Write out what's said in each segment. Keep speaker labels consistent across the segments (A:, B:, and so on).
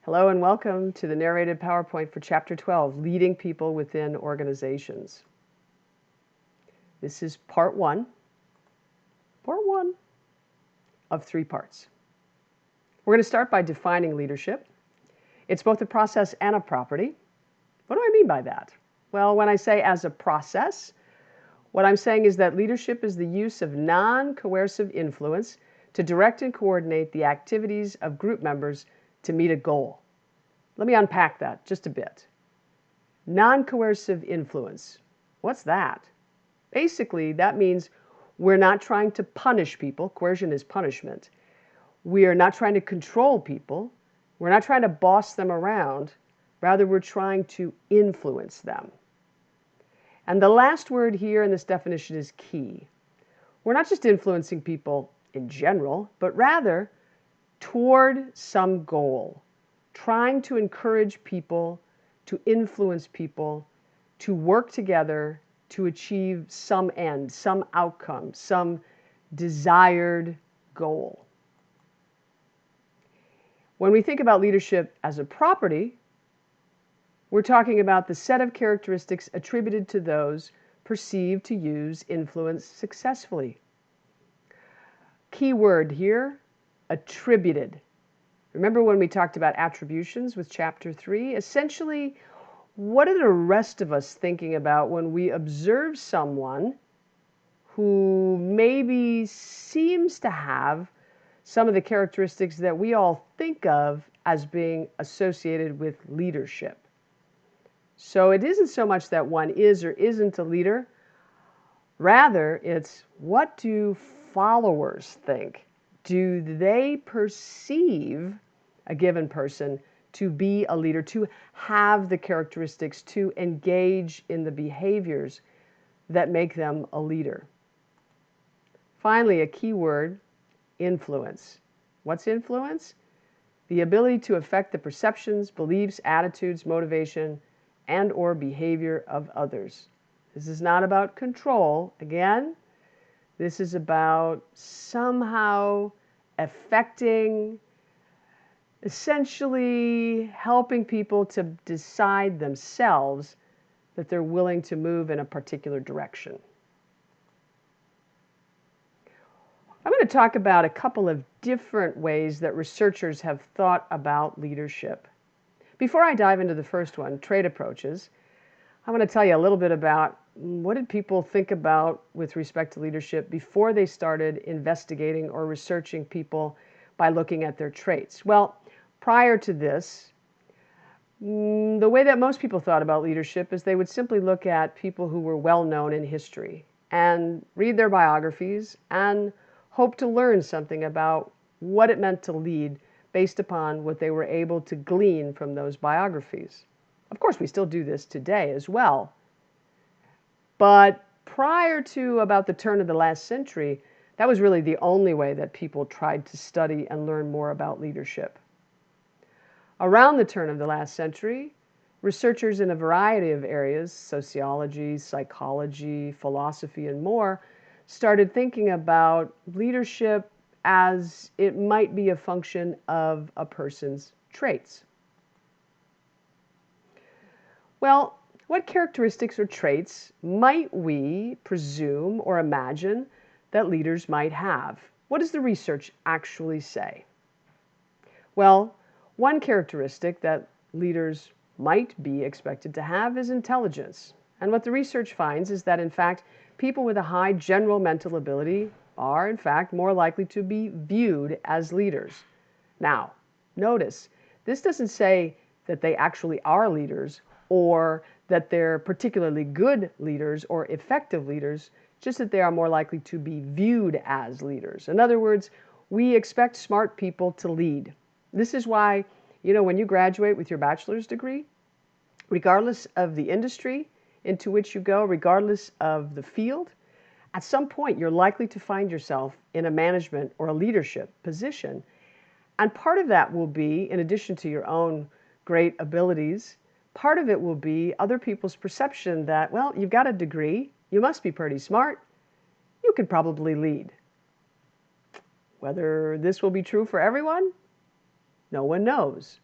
A: Hello and welcome to the narrated PowerPoint for Chapter 12, Leading People Within Organizations. This is part one of 3 parts. We're going to start by defining leadership. It's both a process and a property. What do I mean by that? Well, when I say as a process, what I'm saying is that leadership is the use of non-coercive influence to direct and coordinate the activities of group members to meet a goal. Let me unpack that just a bit. Non-coercive influence. What's that? Basically, that means we're not trying to punish people. Coercion is punishment. We are not trying to control people. We're not trying to boss them around. Rather, we're trying to influence them. And the last word here in this definition is key. We're not just influencing people in general, but rather toward some goal. Trying to encourage people, to influence people, to work together to achieve some end, some outcome, some desired goal. When we think about leadership as a property, we're talking about the set of characteristics attributed to those perceived to use influence successfully. Key word here, attributed. Remember when we talked about attributions with Chapter 3? Essentially, what are the rest of us thinking about when we observe someone who maybe seems to have some of the characteristics that we all think of as being associated with leadership? So it isn't so much that one is or isn't a leader. Rather, it's what do followers think? Do they perceive a given person to be a leader, to have the characteristics, to engage in the behaviors that make them a leader? Finally, a key word, influence. What's influence? The ability to affect the perceptions, beliefs, attitudes, motivation, and/or behavior of others. This is not about control. Again, this is about somehow affecting, essentially helping people to decide themselves that they're willing to move in a particular direction. I'm going to talk about a couple of different ways that researchers have thought about leadership. Before I dive into the first one, trait approaches, I want to tell you a little bit about what did people think about with respect to leadership before they started investigating or researching people by looking at their traits. Well, prior to this, the way that most people thought about leadership is they would simply look at people who were well known in history and read their biographies and hope to learn something about what it meant to lead based upon what they were able to glean from those biographies. Of course, we still do this today as well. But prior to about the turn of the last century, that was really the only way that people tried to study and learn more about leadership. Around the turn of the last century, researchers in a variety of areas, sociology, psychology, philosophy, and more, started thinking about leadership as it might be a function of a person's traits. Well, what characteristics or traits might we presume or imagine that leaders might have? What does the research actually say? Well, one characteristic that leaders might be expected to have is intelligence. And what the research finds is that, in fact, people with a high general mental ability are, in fact, more likely to be viewed as leaders. Now, notice, this doesn't say that they actually are leaders or that they're particularly good leaders or effective leaders, just that they are more likely to be viewed as leaders. In other words, we expect smart people to lead. This is why, when you graduate with your bachelor's degree, regardless of the industry into which you go, regardless of the field, at some point you're likely to find yourself in a management or a leadership position. And part of that will be, in addition to your own great abilities, part of it will be other people's perception that, well, you've got a degree, you must be pretty smart, you could probably lead. Whether this will be true for everyone, no one knows.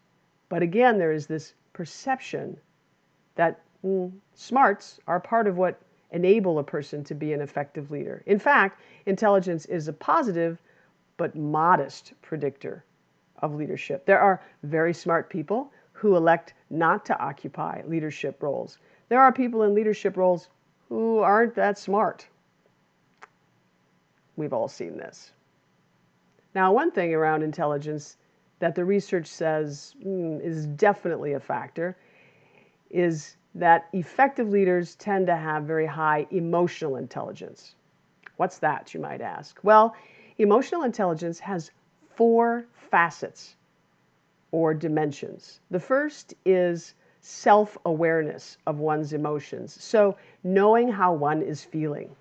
A: But again, there is this perception that smarts are part of what enable a person to be an effective leader. In fact, intelligence is a positive but modest predictor of leadership. There are very smart people who elect not to occupy leadership roles. There are people in leadership roles who aren't that smart. We've all seen this. Now, one thing around intelligence that the research says is definitely a factor is that effective leaders tend to have very high emotional intelligence. What's that, you might ask? Well, emotional intelligence has 4 facets or dimensions. The first is self-awareness of one's emotions, so knowing how one is feeling.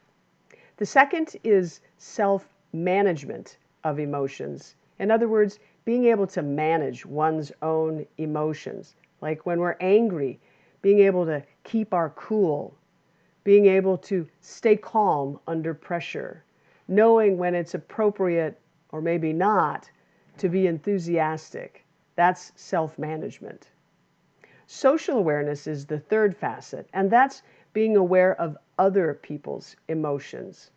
A: The second is self-management of emotions. In other words, being able to manage one's own emotions. Like when we're angry, being able to keep our cool, being able to stay calm under pressure, knowing when it's appropriate or maybe not to be enthusiastic. That's self-management. Social awareness is the third facet, and that's being aware of other people's emotions.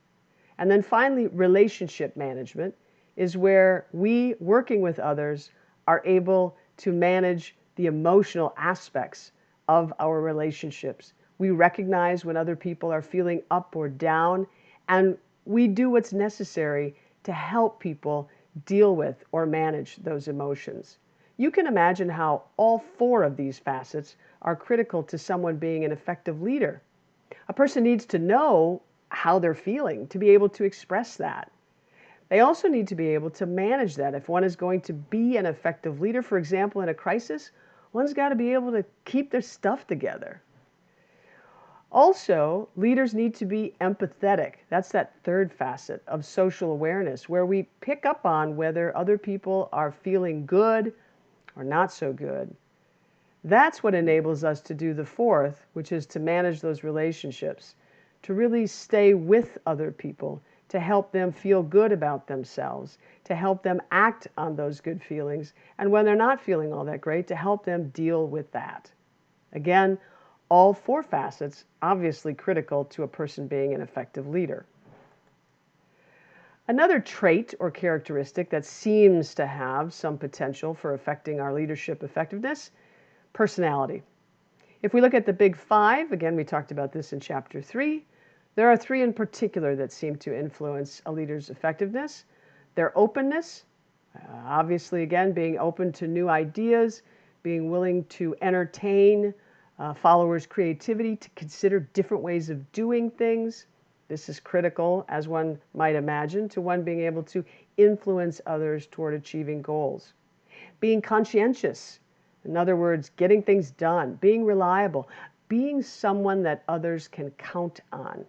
A: And then finally, relationship management is where we, working with others, are able to manage the emotional aspects of our relationships. We recognize when other people are feeling up or down, and we do what's necessary to help people deal with or manage those emotions. You can imagine how all 4 of these facets are critical to someone being an effective leader. A person needs to know how they're feeling to be able to express that. They also need to be able to manage that. If one is going to be an effective leader, for example, in a crisis, one's got to be able to keep their stuff together. Also, leaders need to be empathetic. That's that third facet of social awareness, where we pick up on whether other people are feeling good or not so good. That's what enables us to do the fourth, which is to manage those relationships, to really stay with other people, to help them feel good about themselves, to help them act on those good feelings, and when they're not feeling all that great, to help them deal with that. Again, all 4 facets obviously critical to a person being an effective leader. Another trait or characteristic that seems to have some potential for affecting our leadership effectiveness, personality. If we look at the big 5, again, we talked about this in chapter 3, there are 3 in particular that seem to influence a leader's effectiveness. Their openness, obviously, again, being open to new ideas, being willing to entertain followers' creativity, to consider different ways of doing things. This is critical, as one might imagine, to one being able to influence others toward achieving goals. Being conscientious, in other words, getting things done, being reliable, being someone that others can count on.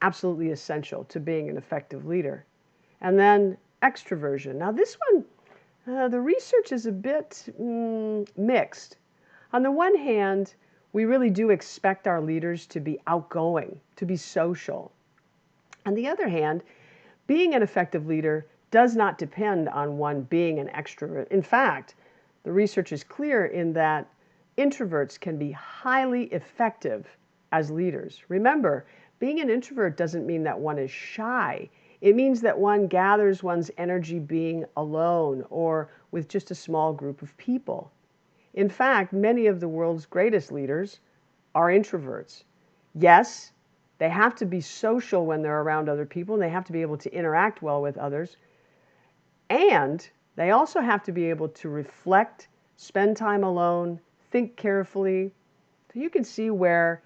A: Absolutely essential to being an effective leader. And then extroversion. Now this one, the research is a bit mixed. On the one hand, we really do expect our leaders to be outgoing, to be social. On the other hand, being an effective leader does not depend on one being an extrovert. In fact, the research is clear in that introverts can be highly effective as leaders. Remember, being an introvert doesn't mean that one is shy. It means that one gathers one's energy being alone or with just a small group of people. In fact, many of the world's greatest leaders are introverts. Yes, they have to be social when they're around other people, and they have to be able to interact well with others. And they also have to be able to reflect, spend time alone, think carefully. So you can see where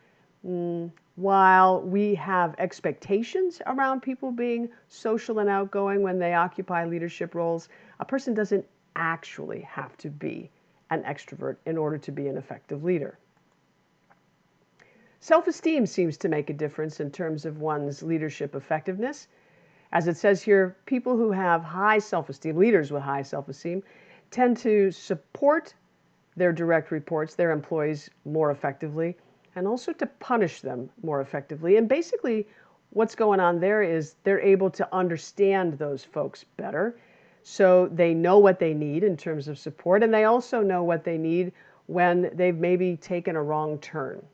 A: while we have expectations around people being social and outgoing when they occupy leadership roles, a person doesn't actually have to be an extrovert in order to be an effective leader. Self-esteem seems to make a difference in terms of one's leadership effectiveness. As it says here, people who have high self-esteem, leaders with high self-esteem, tend to support their direct reports, their employees, more effectively, and also to punish them more effectively. And basically, what's going on there is they're able to understand those folks better. So they know what they need in terms of support, and they also know what they need when they've maybe taken a wrong turn.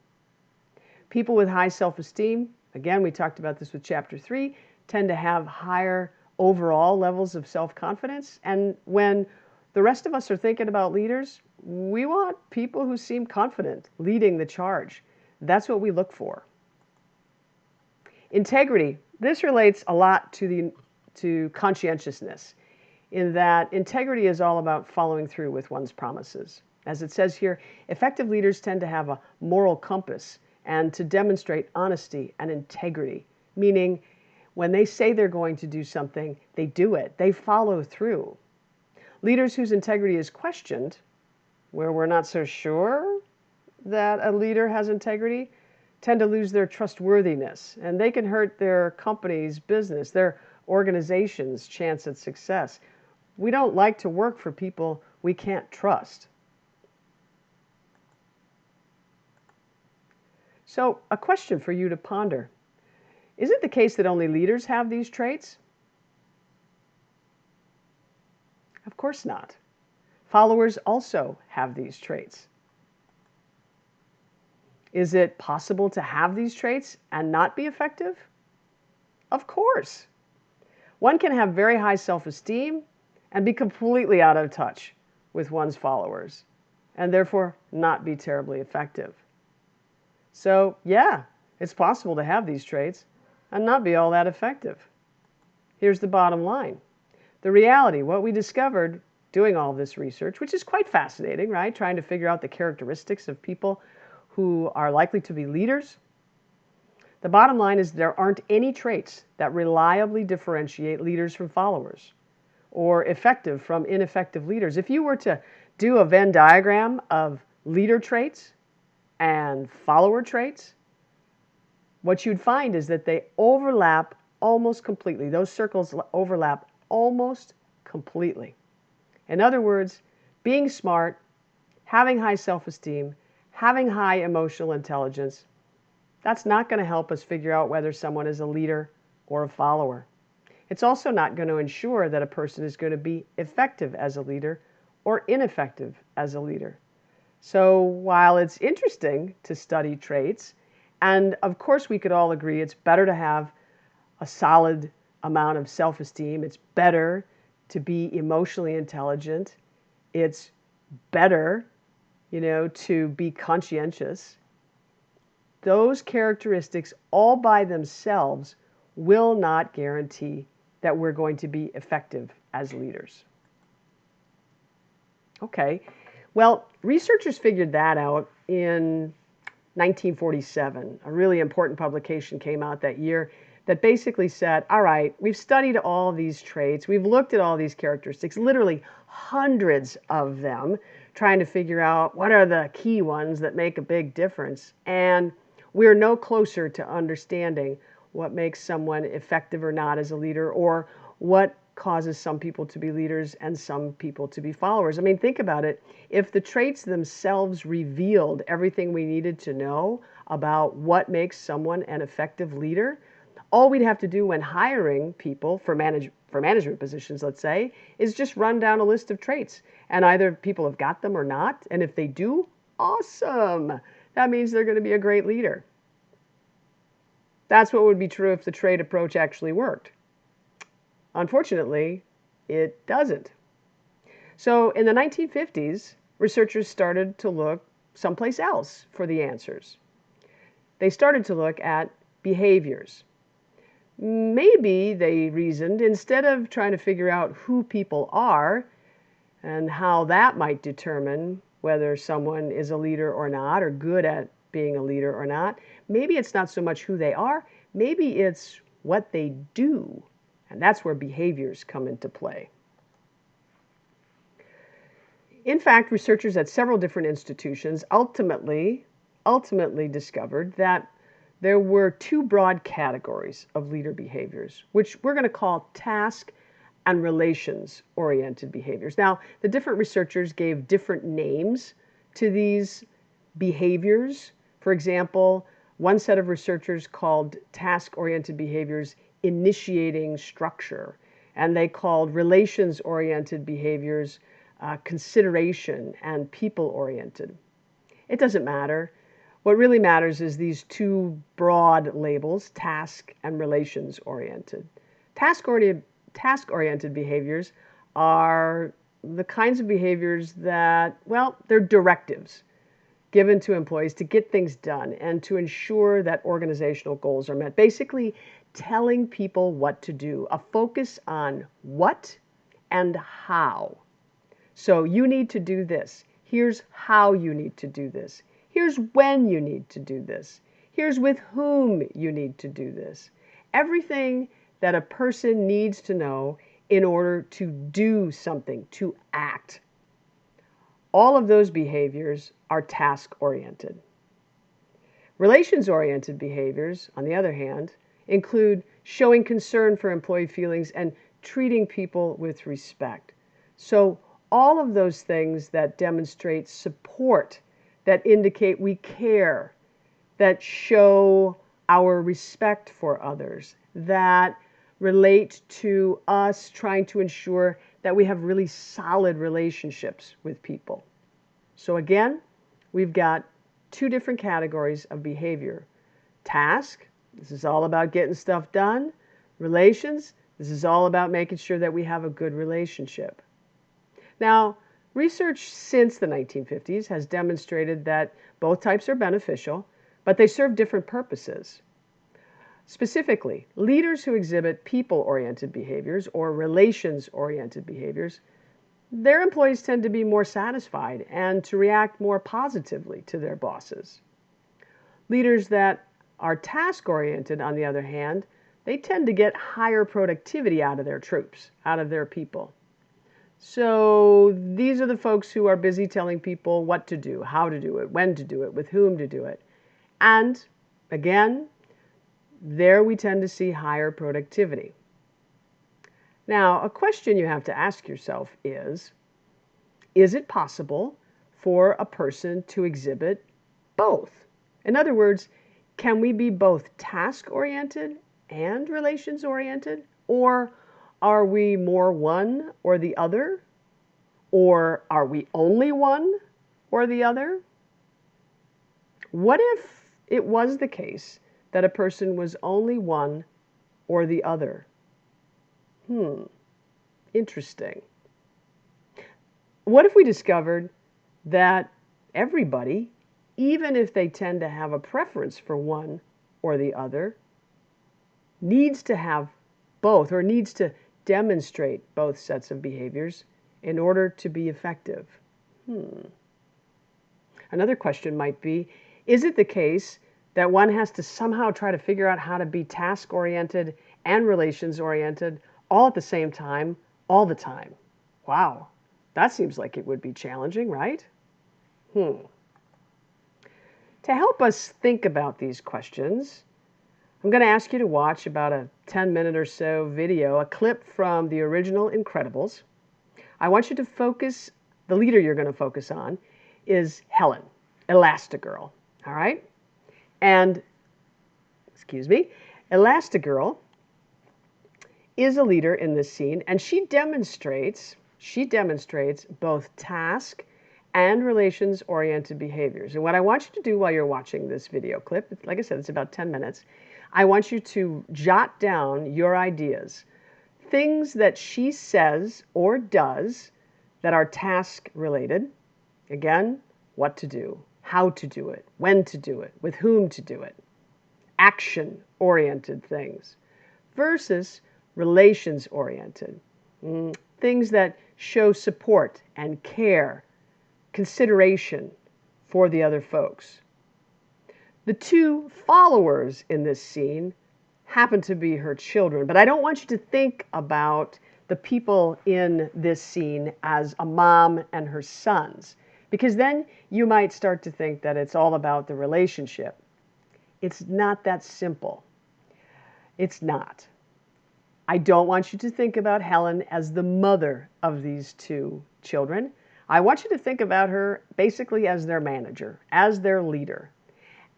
A: People with high self-esteem, again, we talked about this with chapter 3, tend to have higher overall levels of self-confidence. And when the rest of us are thinking about leaders, we want people who seem confident leading the charge. That's what we look for. Integrity. This relates a lot to conscientiousness, in that integrity is all about following through with one's promises. As it says here, effective leaders tend to have a moral compass and to demonstrate honesty and integrity, meaning when they say they're going to do something, they do it. They follow through. Leaders whose integrity is questioned, where we're not so sure that a leader has integrity, tend to lose their trustworthiness, and they can hurt their company's business, their organization's chance at success. We don't like to work for people we can't trust. So, a question for you to ponder. Is it the case that only leaders have these traits? Of course not. Followers also have these traits. Is it possible to have these traits and not be effective? Of course. One can have very high self-esteem and be completely out of touch with one's followers, and therefore not be terribly effective. So, yeah, it's possible to have these traits and not be all that effective. Here's the bottom line. The reality, what we discovered doing all this research, which is quite fascinating, right? Trying to figure out the characteristics of people who are likely to be leaders. The bottom line is there aren't any traits that reliably differentiate leaders from followers or effective from ineffective leaders. If you were to do a Venn diagram of leader traits and follower traits, what you'd find is that they overlap almost completely. Those circles overlap almost completely. In other words, being smart, having high self-esteem, having high emotional intelligence, that's not going to help us figure out whether someone is a leader or a follower. It's also not going to ensure that a person is going to be effective as a leader or ineffective as a leader. So while it's interesting to study traits, and of course we could all agree it's better to have a solid amount of self-esteem, it's better to be emotionally intelligent, it's better, to be conscientious. Those characteristics all by themselves will not guarantee that we're going to be effective as leaders. Okay, well, researchers figured that out in 1947. A really important publication came out that year that basically said, all right, we've studied all these traits, we've looked at all these characteristics, literally hundreds of them, trying to figure out what are the key ones that make a big difference. And we're no closer to understanding what makes someone effective or not as a leader, or what causes some people to be leaders and some people to be followers. I mean, think about it. If the traits themselves revealed everything we needed to know about what makes someone an effective leader, all we'd have to do when hiring people for management positions, let's say, is just run down a list of traits. And either people have got them or not. And if they do, awesome. That means they're going to be a great leader. That's what would be true if the trait approach actually worked. Unfortunately, it doesn't. So in the 1950s, researchers started to look someplace else for the answers. They started to look at behaviors. Maybe, they reasoned, instead of trying to figure out who people are and how that might determine whether someone is a leader or not, or good at being a leader or not, maybe it's not so much who they are, maybe it's what they do. And that's where behaviors come into play. In fact, researchers at several different institutions ultimately discovered that there were two broad categories of leader behaviors, which we're going to call task and relations-oriented behaviors. Now, the different researchers gave different names to these behaviors. For example, one set of researchers called task-oriented behaviors initiating structure, and they called relations-oriented behaviors consideration and people-oriented. It doesn't matter. What really matters is these two broad labels, task and relations-oriented. Task-oriented behaviors are the kinds of behaviors that, well, they're directives given to employees to get things done and to ensure that organizational goals are met. Basically, telling people what to do, a focus on what and how. So you need to do this. Here's how you need to do this. Here's when you need to do this. Here's with whom you need to do this. Everything that a person needs to know in order to do something, to act. All of those behaviors are task-oriented. Relations-oriented behaviors, on the other hand, include showing concern for employee feelings and treating people with respect. So all of those things that demonstrate support, that indicate we care, that show our respect for others, that relate to us trying to ensure that we have really solid relationships with people. So again, we've got two different categories of behavior. Task, this is all about getting stuff done. Relations, this is all about making sure that we have a good relationship. Now, research since the 1950s has demonstrated that both types are beneficial, but they serve different purposes. Specifically, leaders who exhibit people-oriented behaviors or relations-oriented behaviors, their employees tend to be more satisfied and to react more positively to their bosses. Leaders that are task-oriented, on the other hand, they tend to get higher productivity out of their troops, out of their people. So these are the folks who are busy telling people what to do, how to do it, when to do it, with whom to do it. And again, there we tend to see higher productivity. Now, a question you have to ask yourself is it possible for a person to exhibit both? In other words, can we be both task-oriented and relations-oriented? Or are we more one or the other? Or are we only one or the other? What if it was the case that a person was only one or the other? Interesting. What if we discovered that everybody, even if they tend to have a preference for one or the other, needs to have both or needs to demonstrate both sets of behaviors in order to be effective? Another question might be, is it the case that one has to somehow try to figure out how to be task-oriented and relations-oriented all at the same time, all the time? Wow, that seems like it would be challenging, right? To help us think about these questions, I'm going to ask you to watch about a 10-minute or so video, a clip from the original Incredibles. I want you to focus, the leader you're going to focus on is Helen, Elastigirl, all right? And, Elastigirl is a leader in this scene, and she demonstrates both task and relations-oriented behaviors. And what I want you to do while you're watching this video clip, like I said, it's about 10 minutes, I want you to jot down your ideas, things that she says or does that are task-related. Again, what to do, how to do it, when to do it, with whom to do it. Action-oriented things versus relations-oriented. Things that show support and care, consideration for the other folks. The two followers in this scene happen to be her children, but I don't want you to think about the people in this scene as a mom and her sons, because then you might start to think that it's all about the relationship. It's not that simple. It's not. I don't want you to think about Helen as the mother of these two children. I want you to think about her basically as their manager, as their leader.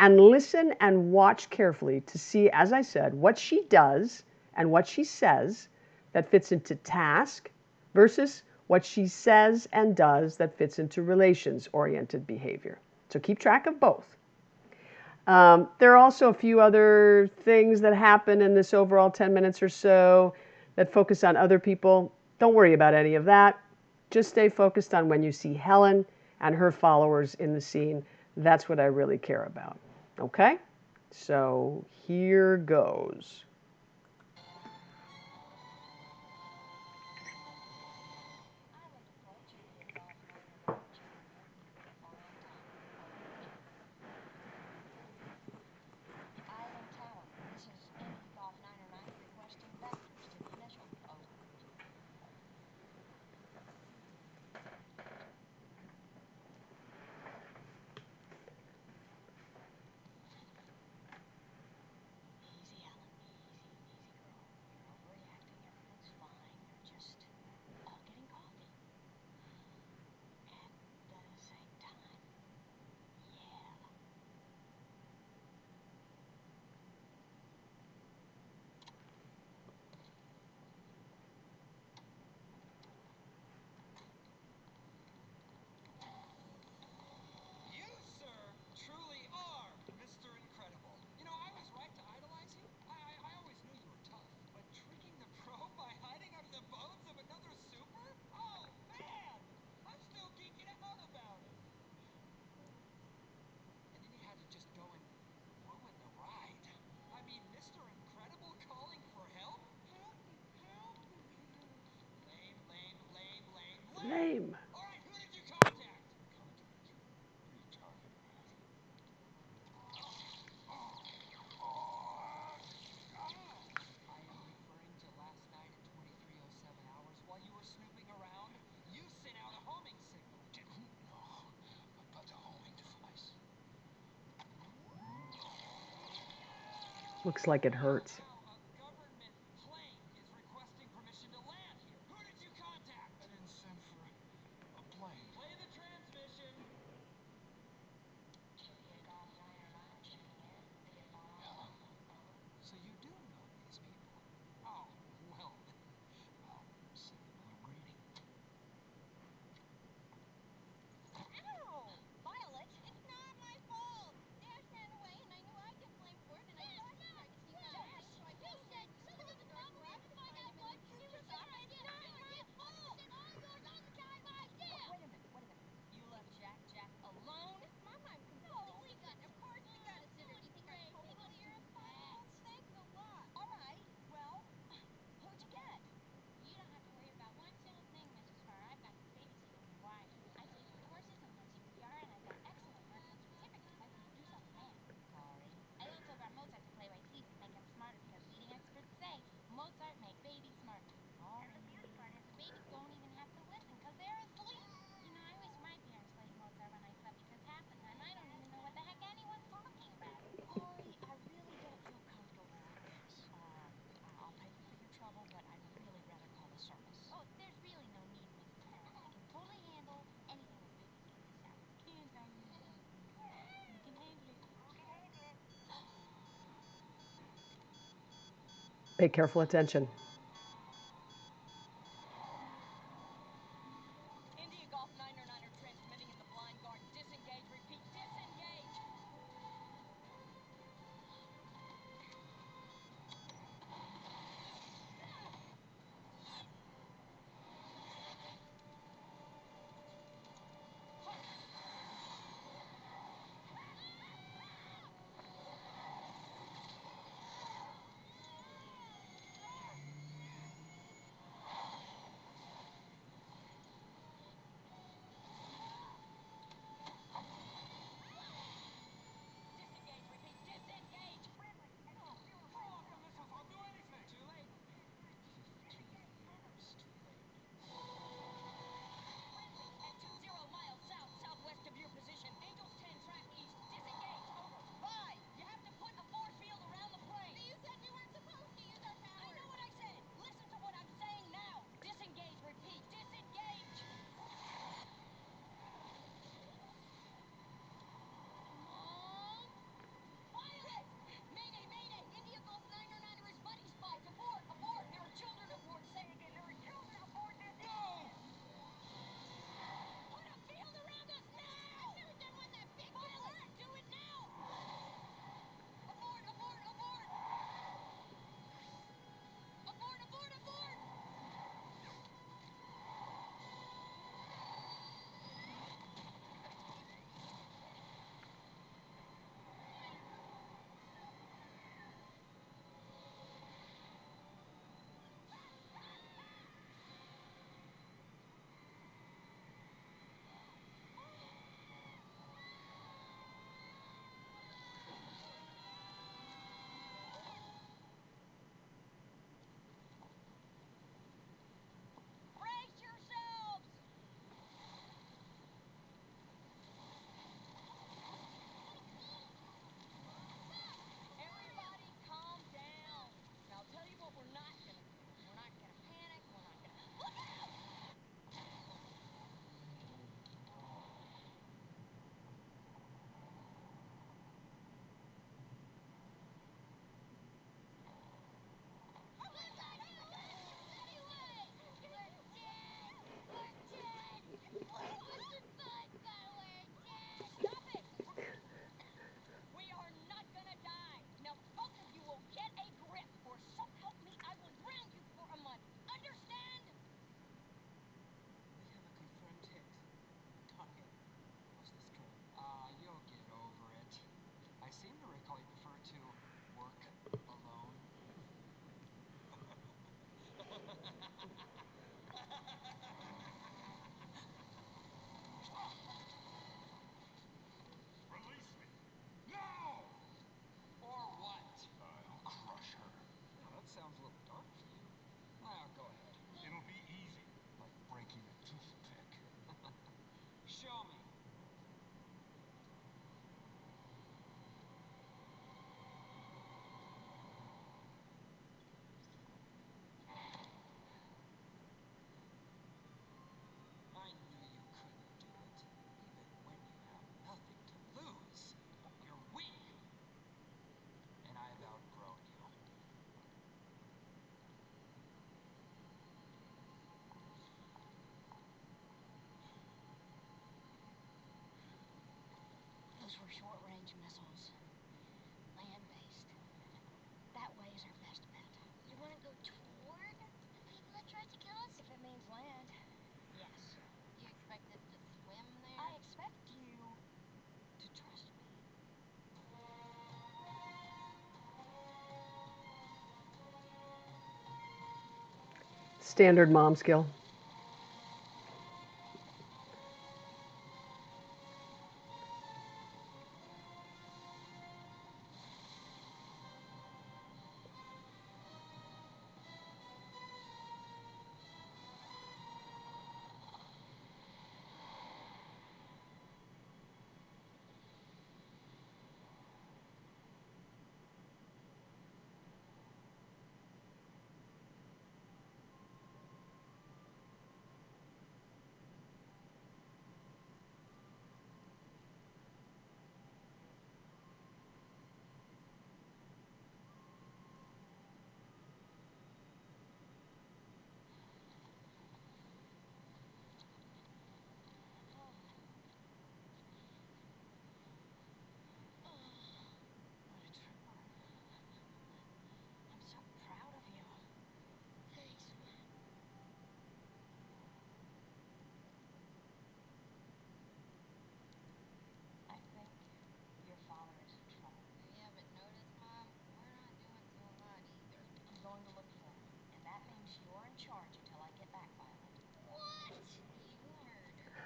A: And listen and watch carefully to see, as I said, what she does and what she says that fits into task versus what she says and does that fits into relations-oriented behavior. So keep track of both. There are also a few other things that happen in this overall 10 minutes or so that focus on other people. Don't worry about any of that. Just stay focused on when you see Helen and her followers in the scene. That's what I really care about. Okay? So here goes. Lame. Looks like it hurts. Pay careful attention.
B: Those were short-range missiles. Land-based. That way is our best bet.
C: You want to go toward the people that tried to kill us?
B: If it means land, yes.
C: You expected to swim there?
B: I expect you to trust me.
A: Standard mom skill.
B: What a trooper. I'm so proud of you.
C: Thanks, Mom.
B: I think your father is in trouble.
C: Yeah, but notice, Mom, we're not doing so hot either.
B: I'm going to look for him, and that means you're in charge until I get back, Violet.
C: What? You heard her.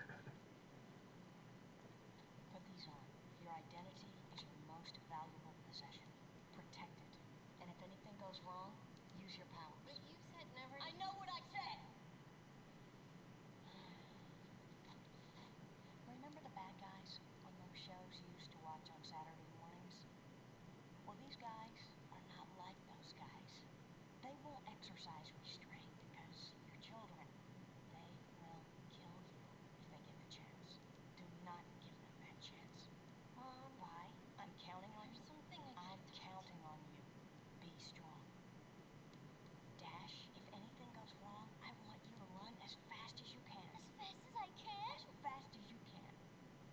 B: Put these on. Your identity is your most valuable possession. Protect it. And if anything goes wrong, use your powers.
C: But you said never.
B: I know what I said! Remember the bad guys on those shows you used to watch on Saturday mornings? Well, these guys are not like those guys. They won't exercise restraint because you're children. They will kill you if they get the chance. Do not give them that chance.
C: Mom,
B: Why? I'm counting on
C: there's
B: you.
C: something I
B: I'm
C: can't do.
B: counting on you. Be strong. Dash, if anything goes wrong, I want you to run as fast as you can.
C: As fast as I can?
B: As fast as you can.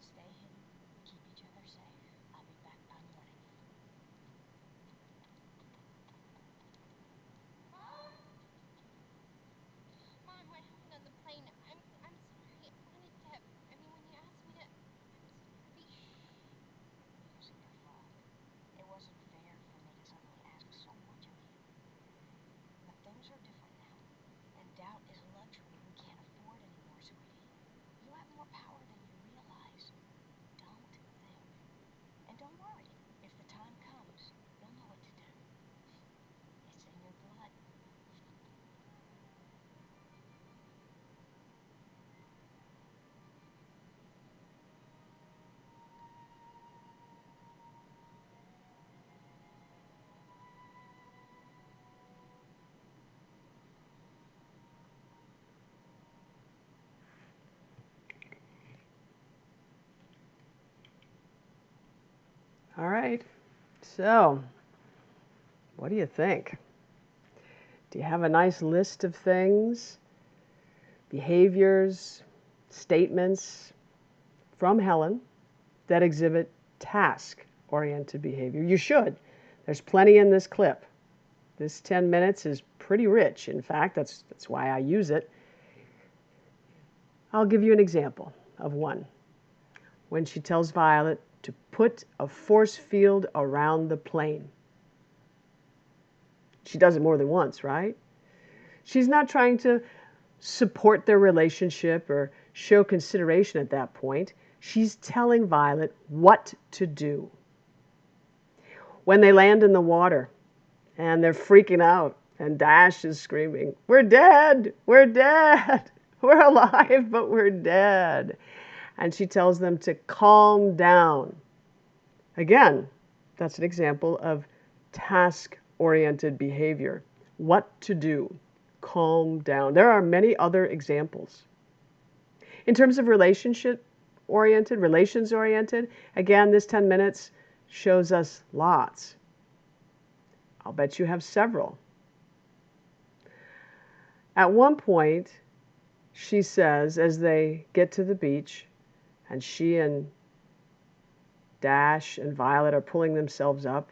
B: Stay hidden. Keep each other safe. I'll be back by morning.
C: Mom? Mom, what happened on the plane? I'm sorry. I wanted to. I mean, when you asked me to. I'm sorry.
B: It wasn't your fault. It wasn't fair for me to suddenly ask so much of you. But things are different now. And doubt is a luxury we can't afford anymore, sweetie. You have more power than you realize. Don't think. And don't worry. If the time comes, you'll know what to do. It's in your blood.
A: All right. So, what do you think? Do you have a nice list of things, behaviors, statements from Helen that exhibit task oriented behavior? You should. There's plenty in this clip. This 10 minutes is pretty rich. In fact, that's why I use it. I'll give you an example of one. When she tells Violet to put a force field around the plane. She does it more than once, right? She's not trying to support their relationship or show consideration at that point. She's telling Violet what to do. When they land in the water and they're freaking out, and Dash is screaming, "We're dead! We're dead! We're alive, but we're dead." And she tells them to calm down. Again, that's an example of task-oriented behavior. What to do. Calm down. There are many other examples. In terms of relations-oriented, again, this 10 minutes shows us lots. I'll bet you have several. At one point, she says, as they get to the beach, and she and Dash and Violet are pulling themselves up,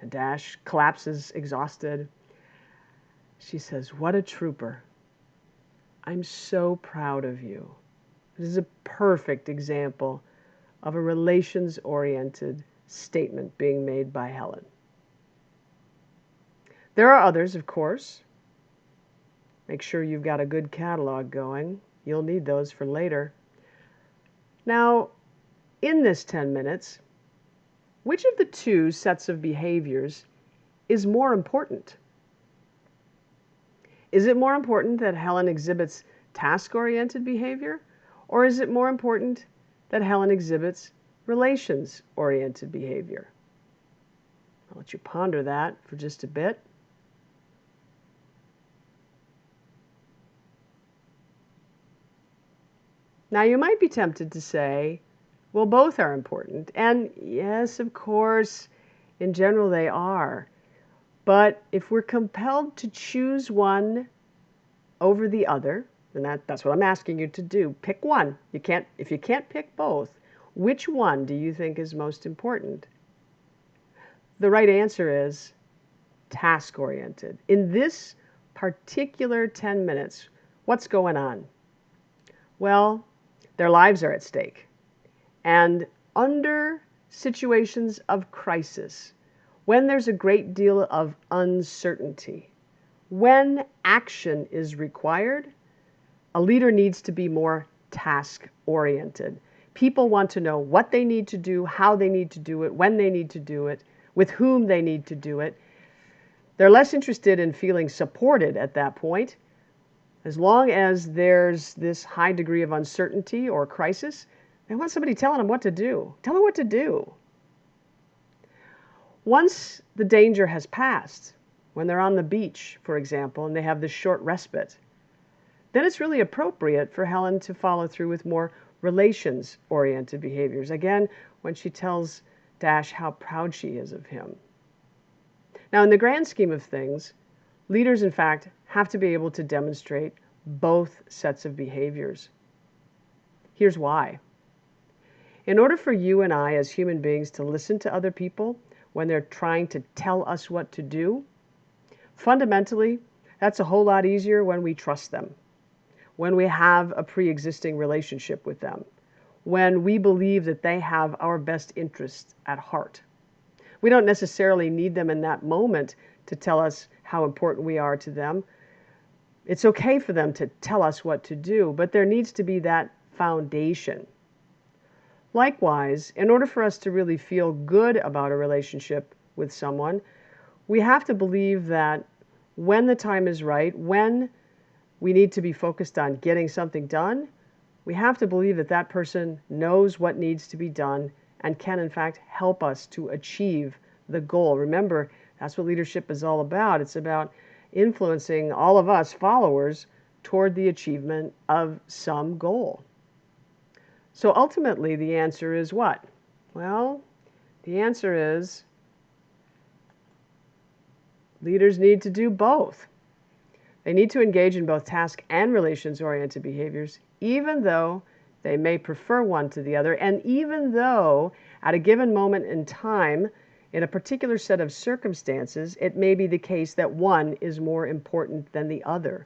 A: and Dash collapses exhausted. She says, "What a trooper. I'm so proud of you." This is a perfect example of a relations-oriented statement being made by Helen. There are others, of course. Make sure you've got a good catalog going. You'll need those for later. Now, in this 10 minutes, which of the two sets of behaviors is more important? Is it more important that Helen exhibits task-oriented behavior, or is it more important that Helen exhibits relations-oriented behavior? I'll let you ponder that for just a bit. Now, you might be tempted to say, well, both are important. And yes, of course, in general they are. But if we're compelled to choose one over the other, and that's what I'm asking you to do, pick one. If you can't pick both, which one do you think is most important? The right answer is task-oriented. In this particular 10 minutes, what's going on? Well, their lives are at stake. And under situations of crisis, when there's a great deal of uncertainty, when action is required, a leader needs to be more task-oriented. People want to know what they need to do, how they need to do it, when they need to do it, with whom they need to do it. They're less interested in feeling supported at that point. As long as there's this high degree of uncertainty or crisis, they want somebody telling them what to do. Tell me what to do. Once the danger has passed, when they're on the beach, for example, and they have this short respite, then it's really appropriate for Helen to follow through with more relations-oriented behaviors. Again, when she tells Dash how proud she is of him. Now, in the grand scheme of things, leaders, in fact, have to be able to demonstrate both sets of behaviors. Here's why. In order for you and I as human beings to listen to other people when they're trying to tell us what to do, fundamentally, that's a whole lot easier when we trust them, when we have a pre-existing relationship with them, when we believe that they have our best interests at heart. We don't necessarily need them in that moment to tell us how important we are to them. It's okay for them to tell us what to do, but there needs to be that foundation. Likewise, in order for us to really feel good about a relationship with someone, we have to believe that when the time is right, when we need to be focused on getting something done, we have to believe that that person knows what needs to be done and can, in fact, help us to achieve the goal. Remember, that's what leadership is all about. It's about influencing all of us followers toward the achievement of some goal. So ultimately, the answer is what? Well, the answer is leaders need to do both. They need to engage in both task and relations-oriented behaviors, even though they may prefer one to the other, and even though at a given moment in time, in a particular set of circumstances, it may be the case that one is more important than the other.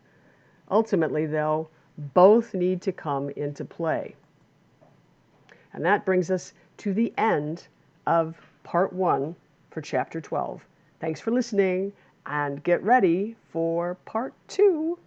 A: Ultimately, though, both need to come into play. And that brings us to the end of part 1 for chapter 12. Thanks for listening, and get ready for part 2.